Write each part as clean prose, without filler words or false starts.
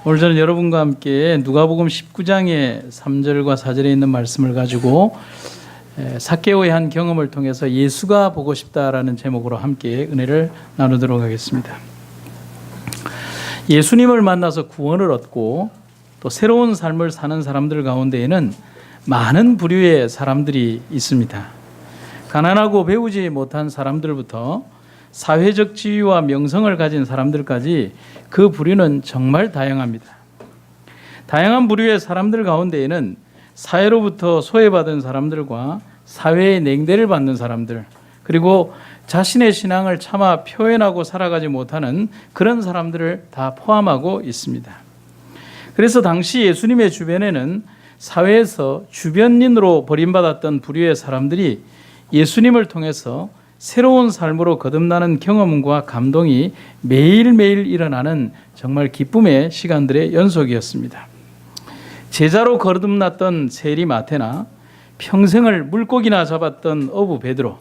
오늘 저는 여러분과 함께 누가복음 19장의 3절과 4절에 있는 말씀을 가지고 삭개오의 한 경험을 통해서 예수가 보고 싶다라는 제목으로 함께 은혜를 나누도록 하겠습니다. 예수님을 만나서 구원을 얻고 또 새로운 삶을 사는 사람들 가운데에는 많은 부류의 사람들이 있습니다. 가난하고 배우지 못한 사람들부터 사회적 지위와 명성을 가진 사람들까지 그 부류는 정말 다양합니다. 다양한 부류의 사람들 가운데에는 사회로부터 소외받은 사람들과 사회의 냉대를 받는 사람들, 그리고 자신의 신앙을 차마 표현하고 살아가지 못하는 그런 사람들을 다 포함하고 있습니다. 그래서 당시 예수님의 주변에는 사회에서 주변인으로 버림받았던 부류의 사람들이 예수님을 통해서 새로운 삶으로 거듭나는 경험과 감동이 매일매일 일어나는 정말 기쁨의 시간들의 연속이었습니다. 제자로 거듭났던 세리 마태나 평생을 물고기나 잡았던 어부 베드로,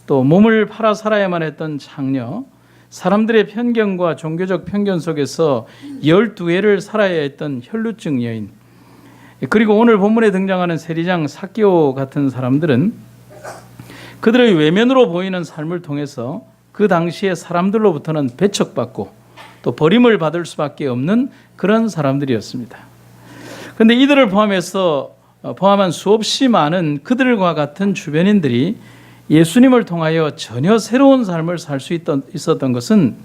또 몸을 팔아 살아야만 했던 장녀, 사람들의 편견과 종교적 편견 속에서 12해를 살아야 했던 혈루증 여인, 그리고 오늘 본문에 등장하는 세리장 삭개오 같은 사람들은 그들의 외면으로 보이는 삶을 통해서 그 당시의 사람들로부터는 배척받고 또 버림을 받을 수밖에 없는 그런 사람들이었습니다. 그런데 이들을 포함한 수없이 많은 그들과 같은 주변인들이 예수님을 통하여 전혀 새로운 삶을 살 수 있었던 것은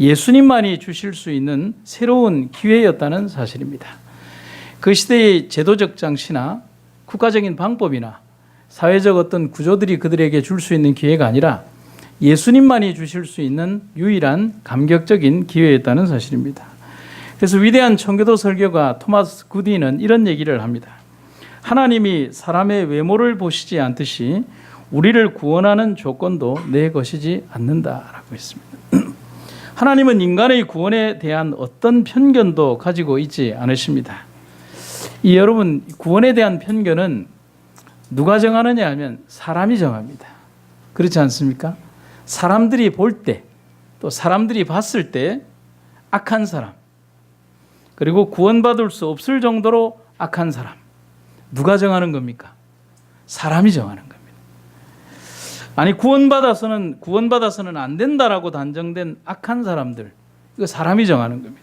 예수님만이 주실 수 있는 새로운 기회였다는 사실입니다. 그 시대의 제도적 장치나 국가적인 방법이나 사회적 어떤 구조들이 그들에게 줄 수 있는 기회가 아니라 예수님만이 주실 수 있는 유일한 감격적인 기회였다는 사실입니다. 그래서 위대한 청교도 설교가 토마스 구디는 이런 얘기를 합니다. 하나님이 사람의 외모를 보시지 않듯이 우리를 구원하는 조건도 내 것이지 않는다라고 했습니다. 하나님은 인간의 구원에 대한 어떤 편견도 가지고 있지 않으십니다. 여러분, 구원에 대한 편견은 누가 정하느냐 하면 사람이 정합니다. 그렇지 않습니까? 사람들이 볼 때, 또 사람들이 봤을 때 악한 사람, 그리고 구원받을 수 없을 정도로 악한 사람, 누가 정하는 겁니까? 사람이 정하는 겁니다. 아니, 구원받아서는 안 된다라고 단정된 악한 사람들, 이거 사람이 정하는 겁니다.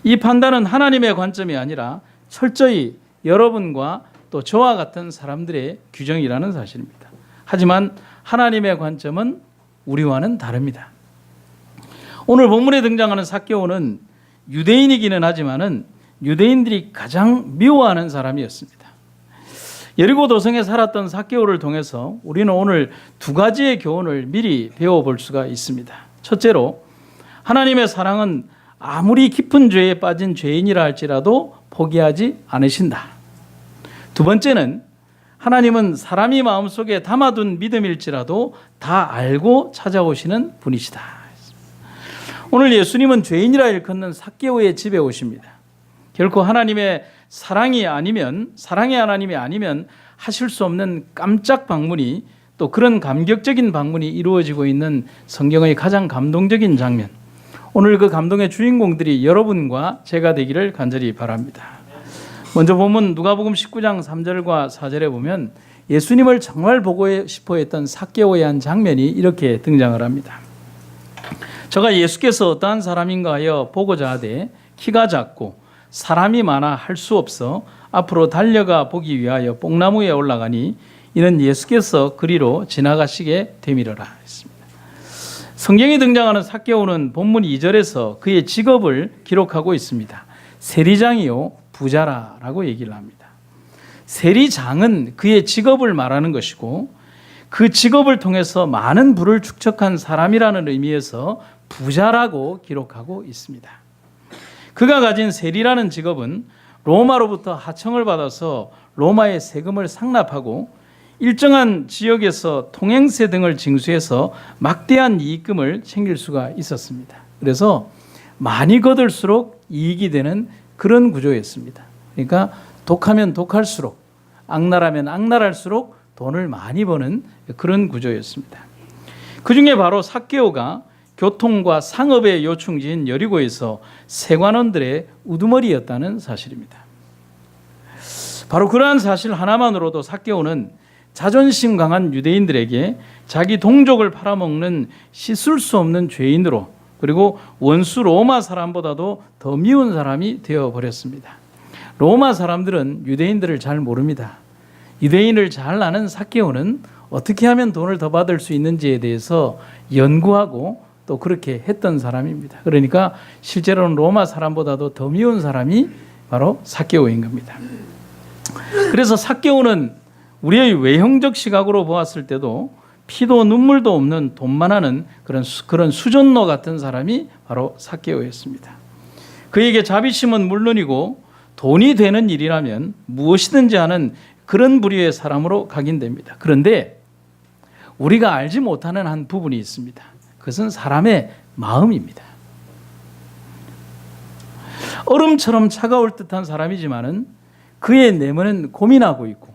이 판단은 하나님의 관점이 아니라 철저히 여러분과 또 저와 같은 사람들의 규정이라는 사실입니다. 하지만 하나님의 관점은 우리와는 다릅니다. 오늘 본문에 등장하는 삭개오는 유대인이기는 하지만은 유대인들이 가장 미워하는 사람이었습니다. 여리고 도성에 살았던 삭개오를 통해서 우리는 오늘 두 가지의 교훈을 미리 배워볼 수가 있습니다. 첫째로, 하나님의 사랑은 아무리 깊은 죄에 빠진 죄인이라 할지라도 포기하지 않으신다. 두 번째는, 하나님은 사람이 마음속에 담아둔 믿음일지라도 다 알고 찾아오시는 분이시다. 오늘 예수님은 죄인이라 일컫는 삭개오의 집에 오십니다. 결코 하나님의 사랑의 하나님이 아니면 하실 수 없는 깜짝 방문이, 또 그런 감격적인 방문이 이루어지고 있는 성경의 가장 감동적인 장면, 오늘 그 감동의 주인공들이 여러분과 제가 되기를 간절히 바랍니다. 먼저 보면 누가복음 19장 3절과 4절에 보면 예수님을 정말 보고 싶어 했던 삭개오의 한 장면이 이렇게 등장을 합니다. 저가 예수께서 어떠한 사람인가 하여 보고자 하되 키가 작고 사람이 많아 할 수 없어 앞으로 달려가 보기 위하여 뽕나무에 올라가니 이는 예수께서 그리로 지나가시게 되밀어라 했습니다. 성경에 등장하는 삭개오는 본문 2절에서 그의 직업을 기록하고 있습니다. 세리장이요 부자라라고 얘기를 합니다. 세리장은 그의 직업을 말하는 것이고, 그 직업을 통해서 많은 부를 축적한 사람이라는 의미에서 부자라고 기록하고 있습니다. 그가 가진 세리라는 직업은 로마로부터 하청을 받아서 로마의 세금을 상납하고 일정한 지역에서 통행세 등을 징수해서 막대한 이익금을 챙길 수가 있었습니다. 그래서 많이 거둘수록 이익이 되는 그런 구조였습니다. 그러니까 독하면 독할수록, 악랄하면 악랄할수록 돈을 많이 버는 그런 구조였습니다. 그 중에 바로 삭개오가 교통과 상업의 요충지인 여리고에서 세관원들의 우두머리였다는 사실입니다. 바로 그러한 사실 하나만으로도 삭개오는 자존심 강한 유대인들에게 자기 동족을 팔아먹는 씻을 수 없는 죄인으로, 그리고 원수 로마 사람보다도 더 미운 사람이 되어버렸습니다. 로마 사람들은 유대인들을 잘 모릅니다. 유대인을 잘 아는 삭개오는 어떻게 하면 돈을 더 받을 수 있는지에 대해서 연구하고 또 그렇게 했던 사람입니다. 그러니까 실제로는 로마 사람보다도 더 미운 사람이 바로 삭개오인 겁니다. 그래서 삭개오는 우리의 외형적 시각으로 보았을 때도 피도 눈물도 없는 돈만 하는 그런 수전노 같은 사람이 바로 삭개오였습니다. 그에게 자비심은 물론이고 돈이 되는 일이라면 무엇이든지 하는 그런 부류의 사람으로 각인됩니다. 그런데 우리가 알지 못하는 한 부분이 있습니다. 그것은 사람의 마음입니다. 얼음처럼 차가울 듯한 사람이지만은 그의 내면은 고민하고 있고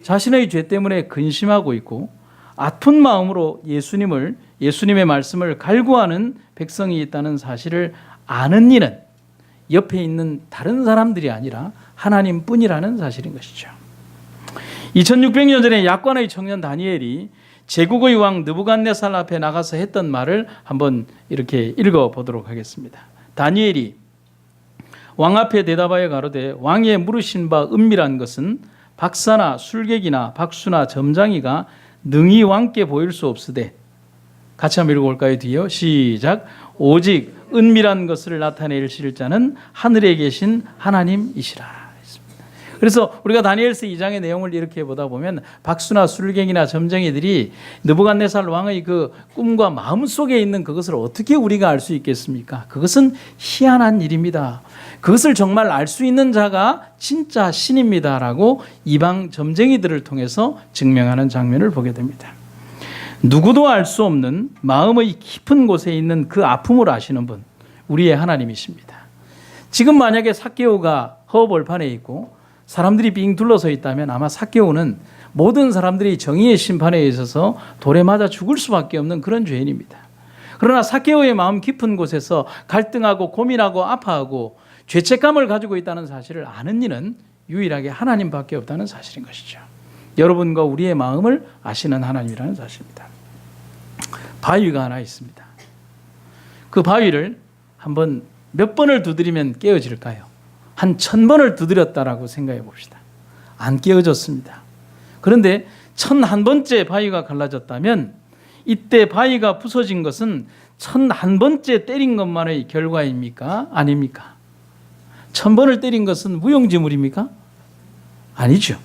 자신의 죄 때문에 근심하고 있고 아픈 마음으로 예수님의 말씀을 갈구하는 백성이 있다는 사실을 아는 이는 옆에 있는 다른 사람들이 아니라 하나님뿐이라는 사실인 것이죠. 2600년 전에 약관의 청년 다니엘이 제국의 왕 느부갓네살 앞에 나가서 했던 말을 한번 이렇게 읽어보도록 하겠습니다. 다니엘이 왕 앞에 대답하여 가로되 왕의 물으신 바 은밀한 것은 박사나 술객이나 박수나 점장이가 능히 왕께 보일 수 없으되, 같이 한번 읽어볼까요? 뒤요. 시작. 오직 은밀한 것을 나타내실 자는 하늘에 계신 하나님이시라. 그래서 우리가 다니엘서 2장의 내용을 이렇게 보다 보면 박수나 술객이나 점쟁이들이 느부갓네살 왕의 그 꿈과 마음속에 있는 그것을 어떻게 우리가 알 수 있겠습니까? 그것은 희한한 일입니다. 그것을 정말 알 수 있는 자가 진짜 신입니다라고 이방 점쟁이들을 통해서 증명하는 장면을 보게 됩니다. 누구도 알 수 없는 마음의 깊은 곳에 있는 그 아픔을 아시는 분, 우리의 하나님이십니다. 지금 만약에 삭개오가 허벌판에 있고 사람들이 빙 둘러서 있다면 아마 삭개오는 모든 사람들이 정의의 심판에 있어서 돌에 맞아 죽을 수밖에 없는 그런 죄인입니다. 그러나 삭개오의 마음 깊은 곳에서 갈등하고 고민하고 아파하고 죄책감을 가지고 있다는 사실을 아는 이는 유일하게 하나님밖에 없다는 사실인 것이죠. 여러분과 우리의 마음을 아시는 하나님이라는 사실입니다. 바위가 하나 있습니다. 그 바위를 한번 몇 번을 두드리면 깨어질까요? 한 1000번을 두드렸다라고 생각해 봅시다. 안 깨어졌습니다. 그런데 1001번째 바위가 갈라졌다면 이때 바위가 부서진 것은 1001번째 때린 것만의 결과입니까? 아닙니까? 1000번을 때린 것은 무용지물입니까? 아니죠.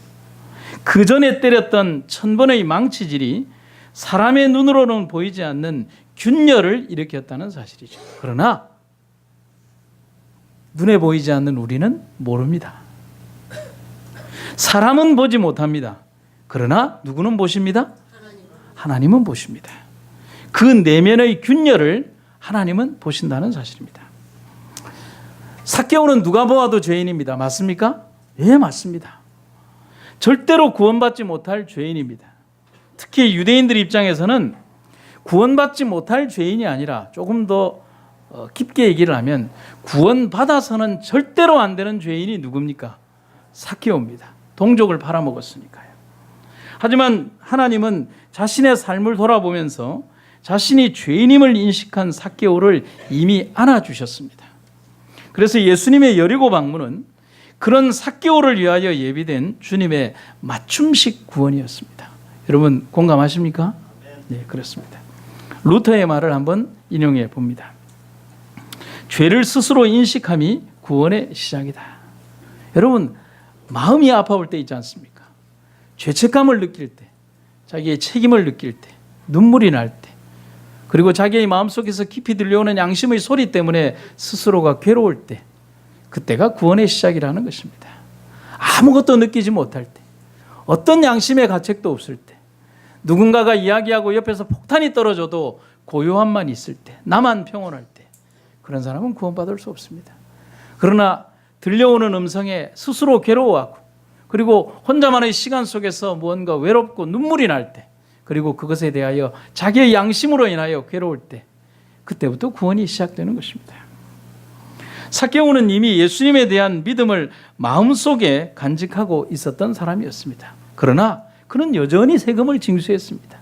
그 전에 때렸던 1000번의 망치질이 사람의 눈으로는 보이지 않는 균열을 일으켰다는 사실이죠. 그러나 눈에 보이지 않는 우리는 모릅니다. 사람은 보지 못합니다. 그러나 누구는 보십니다? 하나님은 보십니다. 그 내면의 균열을 하나님은 보신다는 사실입니다. 삭개오는 누가 보아도 죄인입니다. 맞습니까? 예, 맞습니다. 절대로 구원받지 못할 죄인입니다. 특히 유대인들 입장에서는 구원받지 못할 죄인이 아니라 조금 더 깊게 얘기를 하면 구원받아서는 절대로 안 되는 죄인이 누굽니까? 삭개오입니다. 동족을 팔아먹었으니까요. 하지만 하나님은 자신의 삶을 돌아보면서 자신이 죄인임을 인식한 삭개오를 이미 안아주셨습니다. 그래서 예수님의 여리고 방문은 그런 삭개오를 위하여 예비된 주님의 맞춤식 구원이었습니다. 여러분 공감하십니까? 네, 그렇습니다. 루터의 말을 한번 인용해 봅니다. 죄를 스스로 인식함이 구원의 시작이다. 여러분 마음이 아파올 때 있지 않습니까? 죄책감을 느낄 때, 자기의 책임을 느낄 때, 눈물이 날 때, 그리고 자기의 마음속에서 깊이 들려오는 양심의 소리 때문에 스스로가 괴로울 때, 그때가 구원의 시작이라는 것입니다. 아무것도 느끼지 못할 때, 어떤 양심의 가책도 없을 때, 누군가가 이야기하고 옆에서 폭탄이 떨어져도 고요함만 있을 때, 나만 평온할 때, 그런 사람은 구원받을 수 없습니다. 그러나 들려오는 음성에 스스로 괴로워하고 그리고 혼자만의 시간 속에서 무언가 외롭고 눈물이 날 때, 그리고 그것에 대하여 자기의 양심으로 인하여 괴로울 때, 그때부터 구원이 시작되는 것입니다. 삭개오는 이미 예수님에 대한 믿음을 마음속에 간직하고 있었던 사람이었습니다. 그러나 그는 여전히 세금을 징수했습니다.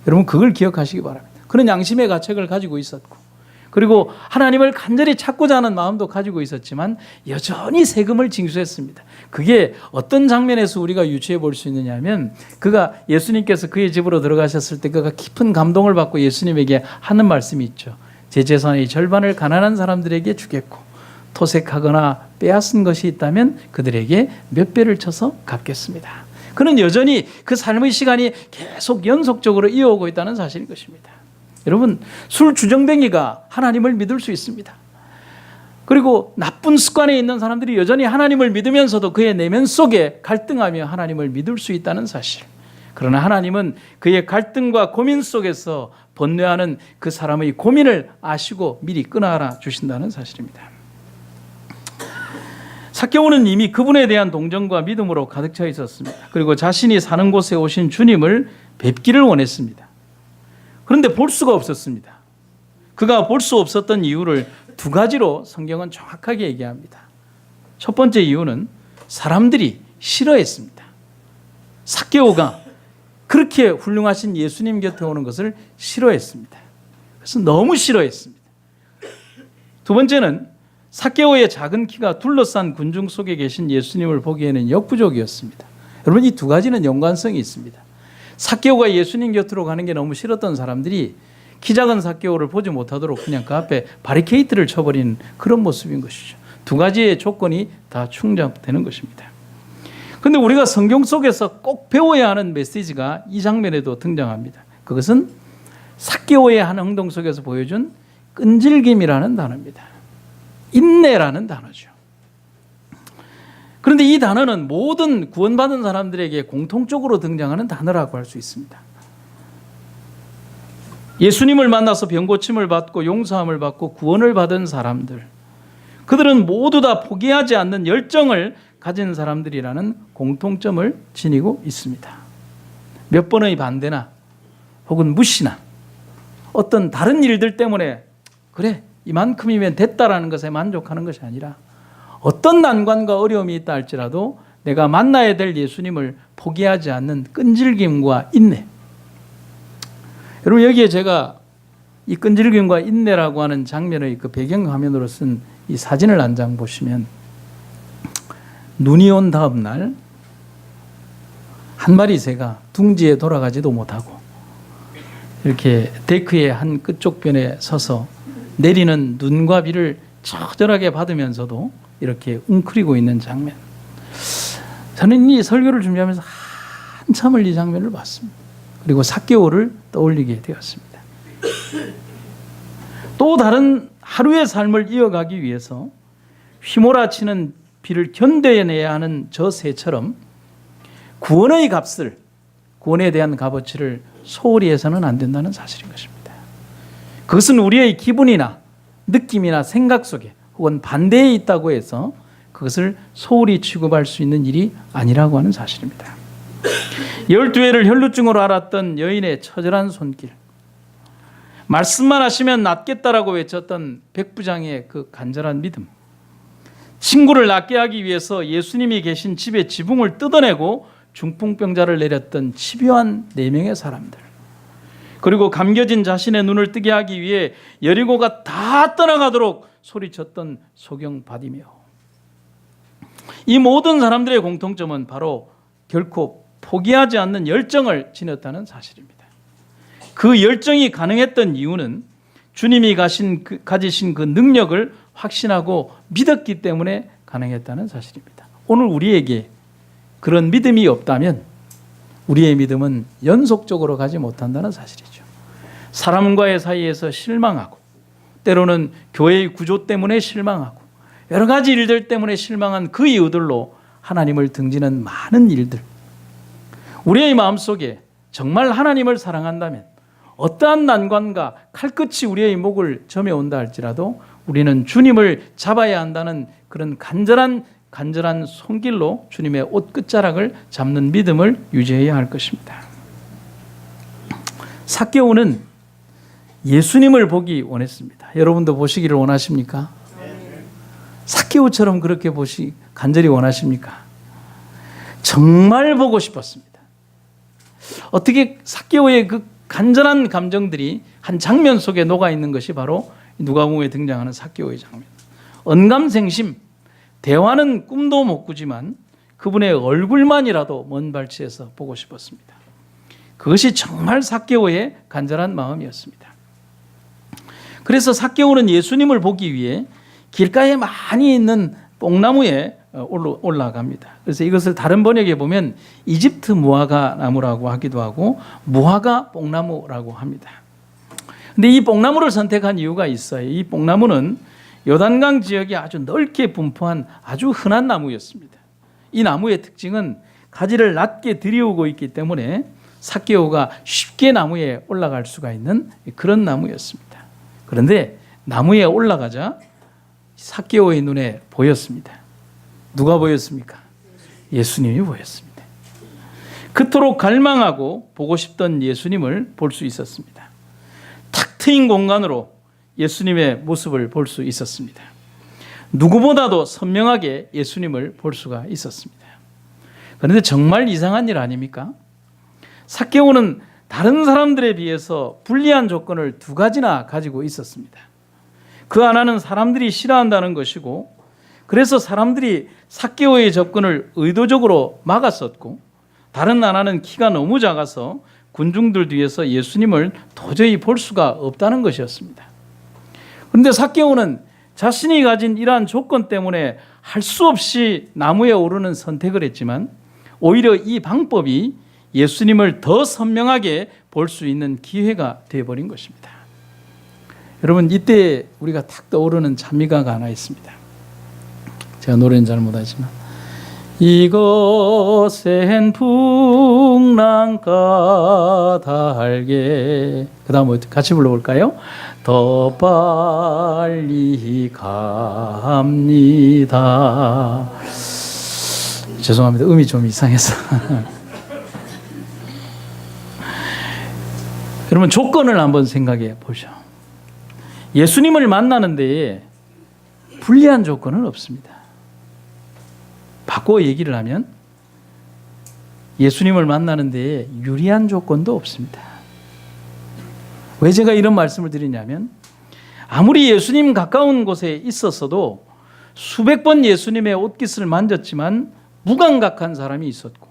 여러분 그걸 기억하시기 바랍니다. 그는 양심의 가책을 가지고 있었고 그리고 하나님을 간절히 찾고자 하는 마음도 가지고 있었지만 여전히 세금을 징수했습니다. 그게 어떤 장면에서 우리가 유추해 볼 수 있느냐 하면 그가 예수님께서 그의 집으로 들어가셨을 때 그가 깊은 감동을 받고 예수님에게 하는 말씀이 있죠. 제 재산의 절반을 가난한 사람들에게 주겠고 토색하거나 빼앗은 것이 있다면 그들에게 몇 배를 쳐서 갚겠습니다. 그는 여전히 그 삶의 시간이 계속 연속적으로 이어오고 있다는 사실인 것입니다. 여러분 술 주정뱅이가 하나님을 믿을 수 있습니다. 그리고 나쁜 습관에 있는 사람들이 여전히 하나님을 믿으면서도 그의 내면 속에 갈등하며 하나님을 믿을 수 있다는 사실. 그러나 하나님은 그의 갈등과 고민 속에서 번뇌하는 그 사람의 고민을 아시고 미리 끊어라 주신다는 사실입니다. 삭개오는 이미 그분에 대한 동정과 믿음으로 가득 차 있었습니다. 그리고 자신이 사는 곳에 오신 주님을 뵙기를 원했습니다. 그런데 볼 수가 없었습니다. 그가 볼 수 없었던 이유를 두 가지로 성경은 정확하게 얘기합니다. 첫 번째 이유는 사람들이 싫어했습니다. 삭개오가 그렇게 훌륭하신 예수님 곁에 오는 것을 싫어했습니다. 그래서 너무 싫어했습니다. 두 번째는 삭개오의 작은 키가 둘러싼 군중 속에 계신 예수님을 보기에는 역부족이었습니다. 여러분 이 두 가지는 연관성이 있습니다. 삭개오가 예수님 곁으로 가는 게 너무 싫었던 사람들이 키 작은 삭개오를 보지 못하도록 그냥 그 앞에 바리케이트를 쳐버리는 그런 모습인 것이죠. 두 가지의 조건이 다 충족되는 것입니다. 그런데 우리가 성경 속에서 꼭 배워야 하는 메시지가 이 장면에도 등장합니다. 그것은 삭개오의 한 행동 속에서 보여준 끈질김이라는 단어입니다. 인내라는 단어죠. 그런데 이 단어는 모든 구원받은 사람들에게 공통적으로 등장하는 단어라고 할 수 있습니다. 예수님을 만나서 병고침을 받고 용서함을 받고 구원을 받은 사람들, 그들은 모두 다 포기하지 않는 열정을 가진 사람들이라는 공통점을 지니고 있습니다. 몇 번의 반대나 혹은 무시나 어떤 다른 일들 때문에 그래 이만큼이면 됐다라는 것에 만족하는 것이 아니라 어떤 난관과 어려움이 있다 할지라도 내가 만나야 될 예수님을 포기하지 않는 끈질김과 인내. 여러분 여기에 제가 이 끈질김과 인내라고 하는 장면의 그 배경화면으로 쓴 이 사진을 한 장 보시면 눈이 온 다음 날 한 마리 새가 둥지에 돌아가지도 못하고 이렇게 데크의 한 끝쪽 변에 서서 내리는 눈과 비를 처절하게 받으면서도 이렇게 웅크리고 있는 장면. 저는 이 설교를 준비하면서 한참을 이 장면을 봤습니다. 그리고 삭개오를 떠올리게 되었습니다. 또 다른 하루의 삶을 이어가기 위해서 휘몰아치는 비를 견뎌내야 하는 저 새처럼 구원의 값을, 구원에 대한 값어치를 소홀히 해서는 안 된다는 사실인 것입니다. 그것은 우리의 기분이나 느낌이나 생각 속에 혹은 반대에 있다고 해서 그것을 소홀히 취급할 수 있는 일이 아니라고 하는 사실입니다. 12회를 혈루증으로 앓았던 여인의 처절한 손길, 말씀만 하시면 낫겠다라고 외쳤던 백부장의 그 간절한 믿음, 친구를 낫게 하기 위해서 예수님이 계신 집의 지붕을 뜯어내고 중풍병자를 내렸던 집요한 4명의 사람들, 그리고 감겨진 자신의 눈을 뜨게 하기 위해 여리고가 다 떠나가도록 소리쳤던 소경 바디메오. 이 모든 사람들의 공통점은 바로 결코 포기하지 않는 열정을 지녔다는 사실입니다. 그 열정이 가능했던 이유는 주님이 가지신 그 능력을 확신하고 믿었기 때문에 가능했다는 사실입니다. 오늘 우리에게 그런 믿음이 없다면 우리의 믿음은 연속적으로 가지 못한다는 사실이죠. 사람과의 사이에서 실망하고 때로는 교회의 구조 때문에 실망하고 여러 가지 일들 때문에 실망한 그 이유들로 하나님을 등지는 많은 일들, 우리의 마음속에 정말 하나님을 사랑한다면 어떠한 난관과 칼끝이 우리의 목을 점여온다 할지라도 우리는 주님을 잡아야 한다는 그런 간절한 손길로 주님의 옷 끝자락을 잡는 믿음을 유지해야 할 것입니다. 삭개오는 예수님을 보기 원했습니다. 여러분도 보시기를 원하십니까? 삭개오처럼 그렇게 간절히 원하십니까? 정말 보고 싶었습니다. 어떻게 삭개오의 그 간절한 감정들이 한 장면 속에 녹아 있는 것이 바로 누가복음에 등장하는 삭개오의 장면. 언감생심, 대화는 꿈도 못 꾸지만 그분의 얼굴만이라도 먼 발치에서 보고 싶었습니다. 그것이 정말 삭개오의 간절한 마음이었습니다. 그래서 삭개오는 예수님을 보기 위해 길가에 많이 있는 뽕나무에 올라갑니다. 그래서 이것을 다른 번역에 보면 이집트 무화과 나무라고 하기도 하고 무화과 뽕나무라고 합니다. 근데 이 뽕나무를 선택한 이유가 있어요. 이 뽕나무는 요단강 지역에 아주 넓게 분포한 아주 흔한 나무였습니다. 이 나무의 특징은 가지를 낮게 들이우고 있기 때문에 삭개오가 쉽게 나무에 올라갈 수가 있는 그런 나무였습니다. 그런데 나무에 올라가자 삭개오의 눈에 보였습니다. 누가 보였습니까? 예수님이 보였습니다. 그토록 갈망하고 보고 싶던 예수님을 볼 수 있었습니다. 탁 트인 공간으로 예수님의 모습을 볼 수 있었습니다. 누구보다도 선명하게 예수님을 볼 수가 있었습니다. 그런데 정말 이상한 일 아닙니까? 삭개오는 다른 사람들에 비해서 불리한 조건을 두 가지나 가지고 있었습니다. 그 하나는 사람들이 싫어한다는 것이고, 그래서 사람들이 삭개오의 접근을 의도적으로 막았었고, 다른 하나는 키가 너무 작아서 군중들 뒤에서 예수님을 도저히 볼 수가 없다는 것이었습니다. 그런데 삭개오는 자신이 가진 이러한 조건 때문에 할 수 없이 나무에 오르는 선택을 했지만 오히려 이 방법이 예수님을 더 선명하게 볼 수 있는 기회가 되어버린 것입니다. 여러분, 이때 우리가 탁 떠오르는 찬미가가 하나 있습니다. 제가 노래는 잘 못하지만 이곳엔 풍랑가 달게, 그 다음 같이 불러볼까요? 더 빨리 갑니다. 죄송합니다. 음이 좀 이상해서. 여러분, 조건을 한번 생각해 보죠. 예수님을 만나는 데에 불리한 조건은 없습니다. 바꿔 얘기를 하면 예수님을 만나는 데에 유리한 조건도 없습니다. 왜 제가 이런 말씀을 드리냐면, 아무리 예수님 가까운 곳에 있었어도 수백 번 예수님의 옷깃을 만졌지만 무감각한 사람이 있었고,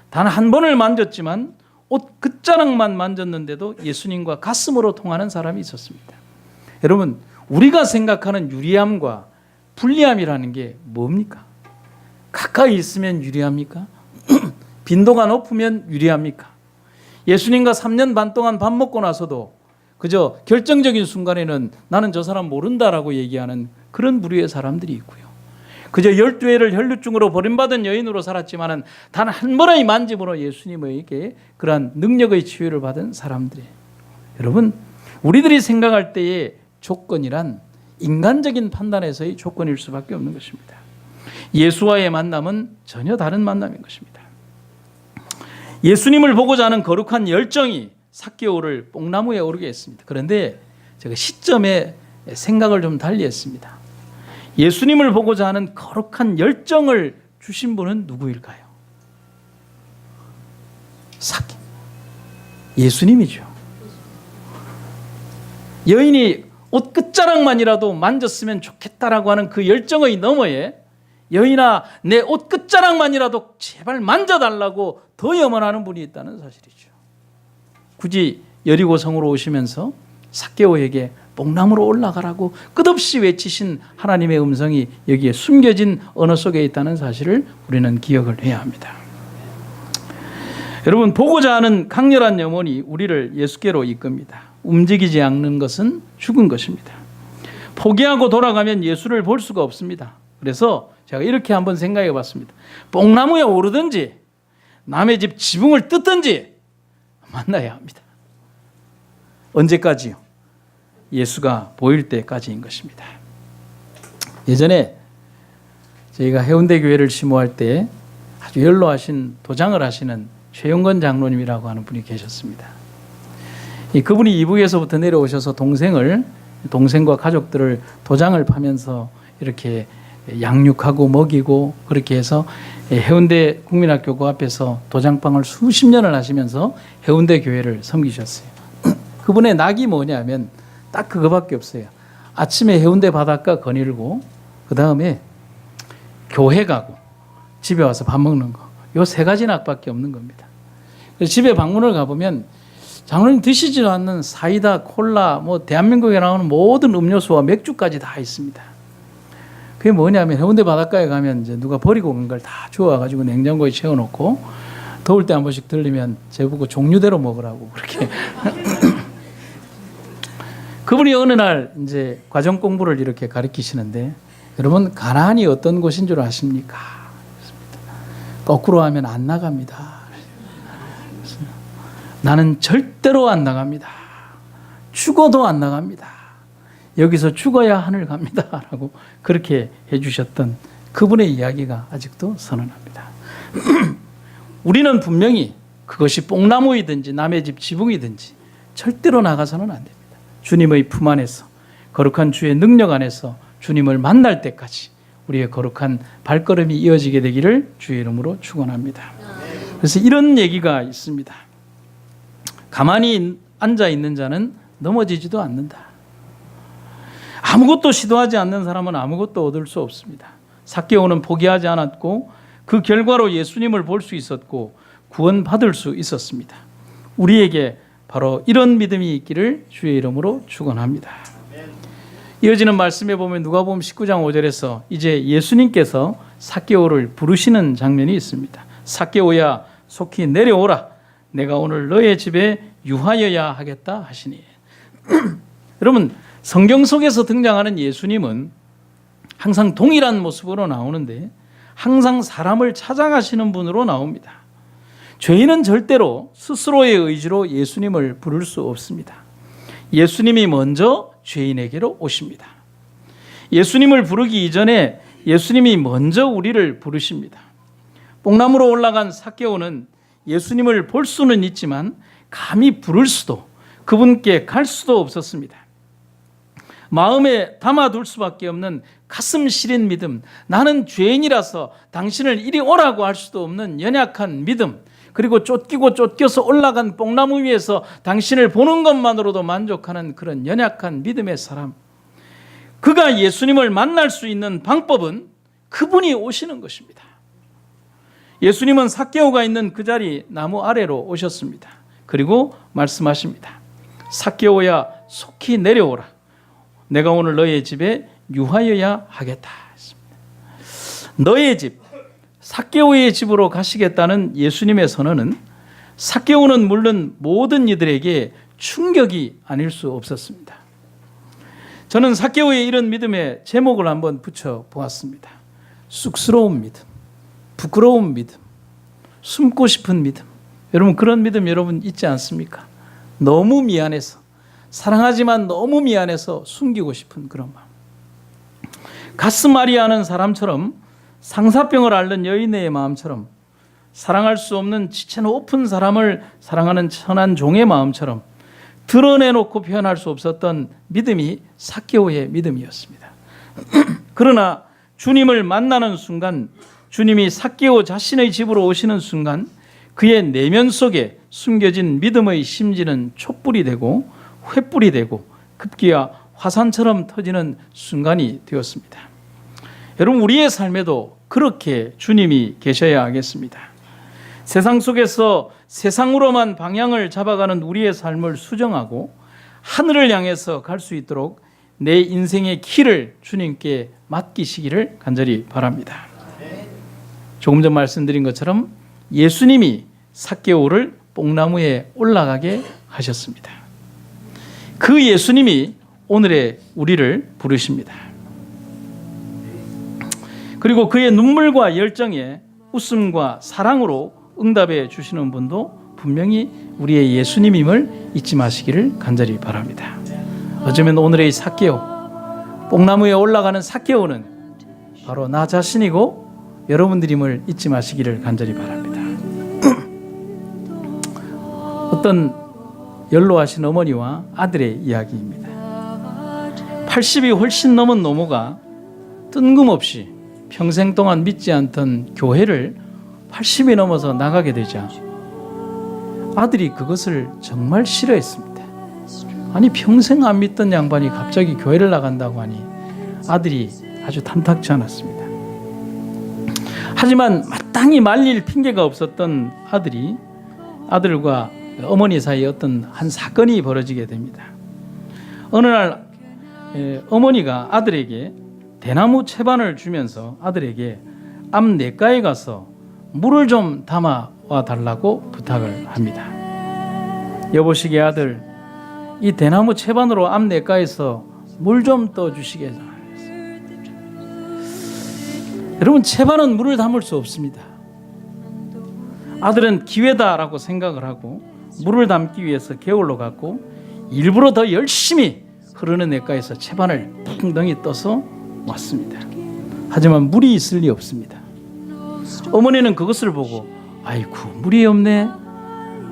단 한 번을 만졌지만 옷 끝자락만 만졌는데도 예수님과 가슴으로 통하는 사람이 있었습니다. 여러분, 우리가 생각하는 유리함과 불리함이라는 게 뭡니까? 가까이 있으면 유리합니까? 빈도가 높으면 유리합니까? 예수님과 3년 반 동안 밥 먹고 나서도 그저 결정적인 순간에는 나는 저 사람 모른다라고 얘기하는 그런 부류의 사람들이 있고요. 그저 12회를 혈루증으로 버림받은 여인으로 살았지만 단 한 번의 만짐으로 예수님에게 그러한 능력의 치유를 받은 사람들이에요. 여러분, 우리들이 생각할 때의 조건이란 인간적인 판단에서의 조건일 수밖에 없는 것입니다. 예수와의 만남은 전혀 다른 만남인 것입니다. 예수님을 보고자 하는 거룩한 열정이 삭개오를 뽕나무에 오르게 했습니다. 그런데 제가 시점에 생각을 좀 달리했습니다. 예수님을 보고자 하는 거룩한 열정을 주신 분은 누구일까요? 예수님이죠. 여인이 옷 끝자락만이라도 만졌으면 좋겠다라고 하는 그 열정의 너머에, 여인아 내 옷 끝자락만이라도 제발 만져달라고 더 염원하는 분이 있다는 사실이죠. 굳이 여리고 성으로 오시면서 삭개오에게 뽕나무로 올라가라고 끝없이 외치신 하나님의 음성이 여기에 숨겨진 언어 속에 있다는 사실을 우리는 기억을 해야 합니다. 여러분, 보고자 하는 강렬한 염원이 우리를 예수께로 이끕니다. 움직이지 않는 것은 죽은 것입니다. 포기하고 돌아가면 예수를 볼 수가 없습니다. 그래서 제가 이렇게 한번 생각해 봤습니다. 뽕나무에 오르든지 남의 집 지붕을 뜯든지 만나야 합니다. 언제까지요? 예수가 보일 때까지인 것입니다. 예전에 저희가 해운대 교회를 심호할 때 아주 연로하신 도장을 하시는 최용건 장로님이라고 하는 분이 계셨습니다. 그분이 이북에서부터 내려오셔서 동생과 가족들을 도장을 파면서 이렇게 양육하고 먹이고 그렇게 해서 해운대 국민학교 그 앞에서 도장방을 수십 년을 하시면서 해운대 교회를 섬기셨어요. 그분의 낙이 뭐냐면 딱 그거밖에 없어요. 아침에 해운대 바닷가 거닐고 그 다음에 교회 가고 집에 와서 밥 먹는 거. 요 세 가지 낙밖에 없는 겁니다. 그래서 집에 방문을 가보면 장로님 드시지도 않는 사이다, 콜라, 뭐 대한민국에 나오는 모든 음료수와 맥주까지 다 있습니다. 그게 뭐냐면 해운대 바닷가에 가면 이제 누가 버리고 간 걸 다 주워가지고 냉장고에 채워놓고 더울 때 한 번씩 들리면 제보고 종류대로 먹으라고 그렇게. 그분이 어느 날 이제 과정 공부를 이렇게 가르치시는데 여러분 가나안이 어떤 곳인 줄 아십니까? 거꾸로 하면 안 나갑니다. 나는 절대로 안 나갑니다. 죽어도 안 나갑니다. 여기서 죽어야 하늘 갑니다. 라고 그렇게 해주셨던 그분의 이야기가 아직도 선언합니다. 우리는 분명히 그것이 뽕나무이든지 남의 집 지붕이든지 절대로 나가서는 안 됩니다. 주님의 품 안에서 거룩한 주의 능력 안에서 주님을 만날 때까지 우리의 거룩한 발걸음이 이어지게 되기를 주의 이름으로 축원합니다. 그래서 이런 얘기가 있습니다. 가만히 앉아 있는 자는 넘어지지도 않는다. 아무것도 시도하지 않는 사람은 아무것도 얻을 수 없습니다. 삭개오는 포기하지 않았고 그 결과로 예수님을 볼 수 있었고 구원받을 수 있었습니다. 우리에게 바로 이런 믿음이 있기를 주의 이름으로 축원합니다. 이어지는 말씀에 보면 누가복음 19장 5절에서 이제 예수님께서 삭개오를 부르시는 장면이 있습니다. 삭개오야 속히 내려오라. 내가 오늘 너의 집에 유하여야 하겠다 하시니. 여러분 성경 속에서 등장하는 예수님은 항상 동일한 모습으로 나오는데 항상 사람을 찾아가시는 분으로 나옵니다. 죄인은 절대로 스스로의 의지로 예수님을 부를 수 없습니다. 예수님이 먼저 죄인에게로 오십니다. 예수님을 부르기 이전에 예수님이 먼저 우리를 부르십니다. 뽕나무로 올라간 삭개오는 예수님을 볼 수는 있지만 감히 부를 수도 그분께 갈 수도 없었습니다. 마음에 담아둘 수밖에 없는 가슴 시린 믿음, 나는 죄인이라서 당신을 이리 오라고 할 수도 없는 연약한 믿음, 그리고 쫓겨서 올라간 뽕나무 위에서 당신을 보는 것만으로도 만족하는 그런 연약한 믿음의 사람. 그가 예수님을 만날 수 있는 방법은 그분이 오시는 것입니다. 예수님은 삭개오가 있는 그 자리 나무 아래로 오셨습니다. 그리고 말씀하십니다. 삭개오야 속히 내려오라. 내가 오늘 너의 집에 유하여야 하겠다 했습니다. 너의 집, 삭개오의 집으로 가시겠다는 예수님의 선언은 삭개오는 물론 모든 이들에게 충격이 아닐 수 없었습니다. 저는 삭개오의 이런 믿음의 제목을 한번 붙여보았습니다. 쑥스러운 믿음, 부끄러운 믿음, 숨고 싶은 믿음. 여러분 그런 믿음 여러분 있지 않습니까? 너무 미안해서, 사랑하지만 너무 미안해서 숨기고 싶은 그런 마음. 가슴 앓이하는 사람처럼, 상사병을 앓는 여인의 마음처럼, 사랑할 수 없는 지체 높은 사람을 사랑하는 천한 종의 마음처럼 드러내놓고 표현할 수 없었던 믿음이 삭개오의 믿음이었습니다. 그러나 주님을 만나는 순간, 주님이 삭개오 자신의 집으로 오시는 순간 그의 내면 속에 숨겨진 믿음의 심지는 촛불이 되고 횃불이 되고 급기야 화산처럼 터지는 순간이 되었습니다. 여러분 우리의 삶에도 그렇게 주님이 계셔야 하겠습니다. 세상 속에서 세상으로만 방향을 잡아가는 우리의 삶을 수정하고 하늘을 향해서 갈 수 있도록 내 인생의 키를 주님께 맡기시기를 간절히 바랍니다. 조금 전 말씀드린 것처럼 예수님이 삭개오를 뽕나무에 올라가게 하셨습니다. 그 예수님이 오늘의 우리를 부르십니다. 그리고 그의 눈물과 열정에 웃음과 사랑으로 응답해 주시는 분도 분명히 우리의 예수님임을 잊지 마시기를 간절히 바랍니다. 어쩌면 오늘의 삭개오, 뽕나무에 올라가는 삭개오는 바로 나 자신이고 여러분들임을 잊지 마시기를 간절히 바랍니다. 어떤 연로하신 어머니와 아들의 이야기입니다. 80이 훨씬 넘은 노모가 뜬금없이 평생 동안 믿지 않던 교회를 80이 넘어서 나가게 되자 아들이 그것을 정말 싫어했습니다. 아니, 평생 안 믿던 양반이 갑자기 교회를 나간다고 하니 아들이 아주 탐탁지 않았습니다. 하지만 마땅히 말릴 핑계가 없었던 아들과 어머니 사이에 어떤 한 사건이 벌어지게 됩니다. 어느 날 어머니가 아들에게 대나무 채반을 주면서 아들에게 앞내가에 가서 물을 좀 담아와 달라고 부탁을 합니다. 여보시게 아들, 이 대나무 채반으로 앞내가에서 물 좀 떠주시겠나. 여러분, 채반은 물을 담을 수 없습니다. 아들은 기회다라고 생각을 하고 물을 담기 위해서 개울로 갔고 일부러 더 열심히 흐르는 냇가에서 채반을 풍덩이 떠서 왔습니다. 하지만 물이 있을 리 없습니다. 어머니는 그것을 보고 아이고, 물이 없네.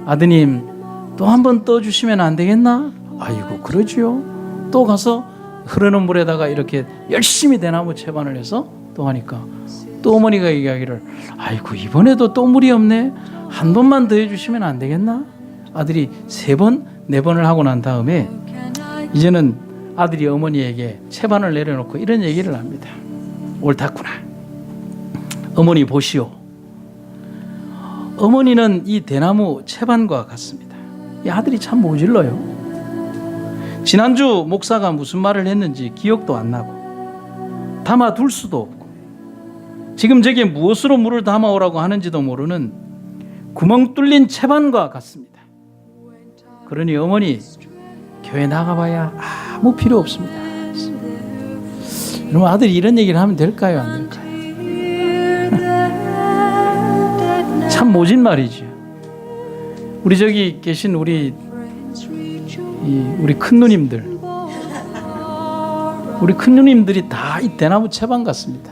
아드님, 또 한 번 떠주시면 안 되겠나? 아이고, 그러지요. 또 가서 흐르는 물에다가 이렇게 열심히 대나무 채반을 해서 또 하니까 또 어머니가 이야기를 아이고, 이번에도 또 물이 없네. 한 번만 더 해주시면 안 되겠나? 아들이 3번, 4번을 하고 난 다음에 이제는 아들이 어머니에게 채반을 내려놓고 이런 얘기를 합니다. 옳았구나. 어머니 보시오. 어머니는 이 대나무 채반과 같습니다. 이 아들이 참 모질러요. 지난주 목사가 무슨 말을 했는지 기억도 안 나고 담아둘 수도 없고 지금 저게 무엇으로 물을 담아오라고 하는지도 모르는 구멍 뚫린 채반과 같습니다. 그러니 어머니, 교회 나가봐야 아무 필요 없습니다. 여러분, 아들이 이런 얘기를 하면 될까요, 안 될까요? 참 모진 말이죠. 우리 저기 계신 우리 큰 누님들이 다 이 대나무 채반 같습니다.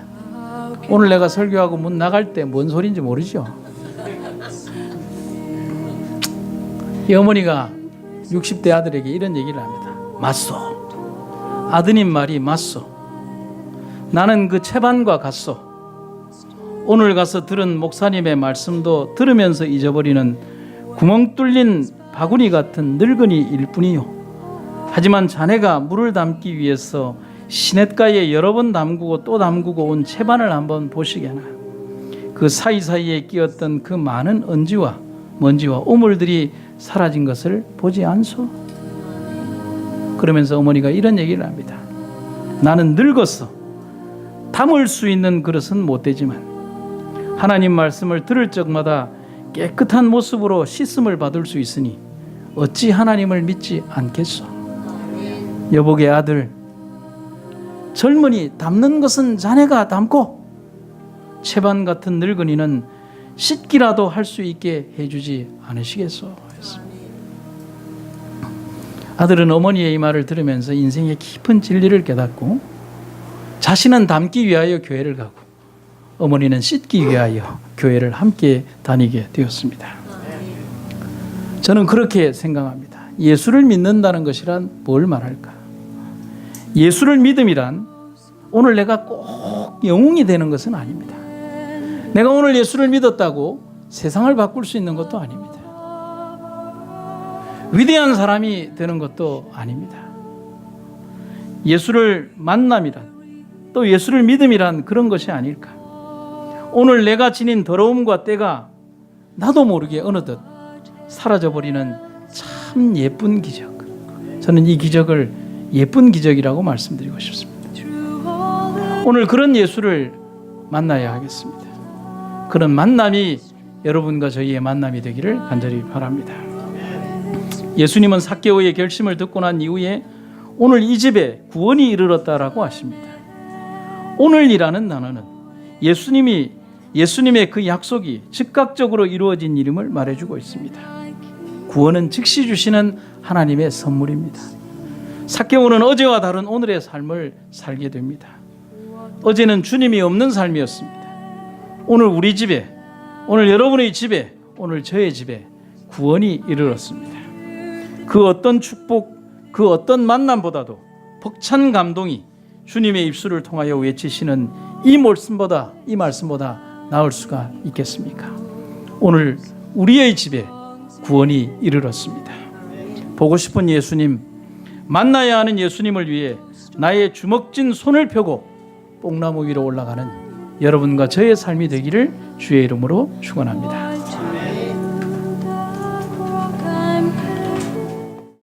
오늘 내가 설교하고 문 나갈 때 뭔 소리인지 모르죠. 이 어머니가 60대 아들에게 이런 얘기를 합니다. 맞소. 아드님 말이 맞소. 나는 그 채반과 같소. 오늘 가서 들은 목사님의 말씀도 들으면서 잊어버리는 구멍 뚫린 바구니 같은 늙은이일 뿐이요. 하지만 자네가 물을 담기 위해서 시냇가에 여러 번 담그고 또 담그고 온 채반을 한번 보시게나. 그 사이사이에 끼었던 그 많은 먼지와 오물들이 사라진 것을 보지 않소? 그러면서 어머니가 이런 얘기를 합니다. 나는 늙었어. 담을 수 있는 그릇은 못 되지만 하나님 말씀을 들을 적마다 깨끗한 모습으로 씻음을 받을 수 있으니 어찌 하나님을 믿지 않겠소? 여보게 아들, 젊은이 담는 것은 자네가 담고 채반 같은 늙은이는 씻기라도 할 수 있게 해주지 않으시겠소? 아들은 어머니의 이 말을 들으면서 인생의 깊은 진리를 깨닫고 자신은 담기 위하여 교회를 가고 어머니는 씻기 위하여 교회를 함께 다니게 되었습니다. 저는 그렇게 생각합니다. 예수를 믿는다는 것이란 뭘 말할까? 예수를 믿음이란 오늘 내가 꼭 영웅이 되는 것은 아닙니다. 내가 오늘 예수를 믿었다고 세상을 바꿀 수 있는 것도 아닙니다. 위대한 사람이 되는 것도 아닙니다. 예수를 만남이란 또 예수를 믿음이란 그런 것이 아닐까. 오늘 내가 지닌 더러움과 때가 나도 모르게 어느덧 사라져버리는 참 예쁜 기적. 저는 이 기적을 예쁜 기적이라고 말씀드리고 싶습니다. 오늘 그런 예수를 만나야 하겠습니다. 그런 만남이 여러분과 저희의 만남이 되기를 간절히 바랍니다. 예수님은 삭개오의 결심을 듣고 난 이후에 오늘 이 집에 구원이 이르렀다라고 하십니다. 오늘이라는 단어는 예수님의 그 약속이 즉각적으로 이루어진 일임을 말해주고 있습니다. 구원은 즉시 주시는 하나님의 선물입니다. 삭개오는 어제와 다른 오늘의 삶을 살게 됩니다. 어제는 주님이 없는 삶이었습니다. 오늘 우리 집에, 오늘 여러분의 집에, 오늘 저의 집에 구원이 이르렀습니다. 그 어떤 축복, 그 어떤 만남보다도 벅찬 감동이 주님의 입술을 통하여 외치시는 이 말씀보다 나을 수가 있겠습니까? 오늘 우리의 집에 구원이 이르렀습니다. 보고 싶은 예수님, 만나야 하는 예수님을 위해 나의 주먹진 손을 펴고 뽕나무 위로 올라가는 여러분과 저의 삶이 되기를 주의 이름으로 축원합니다.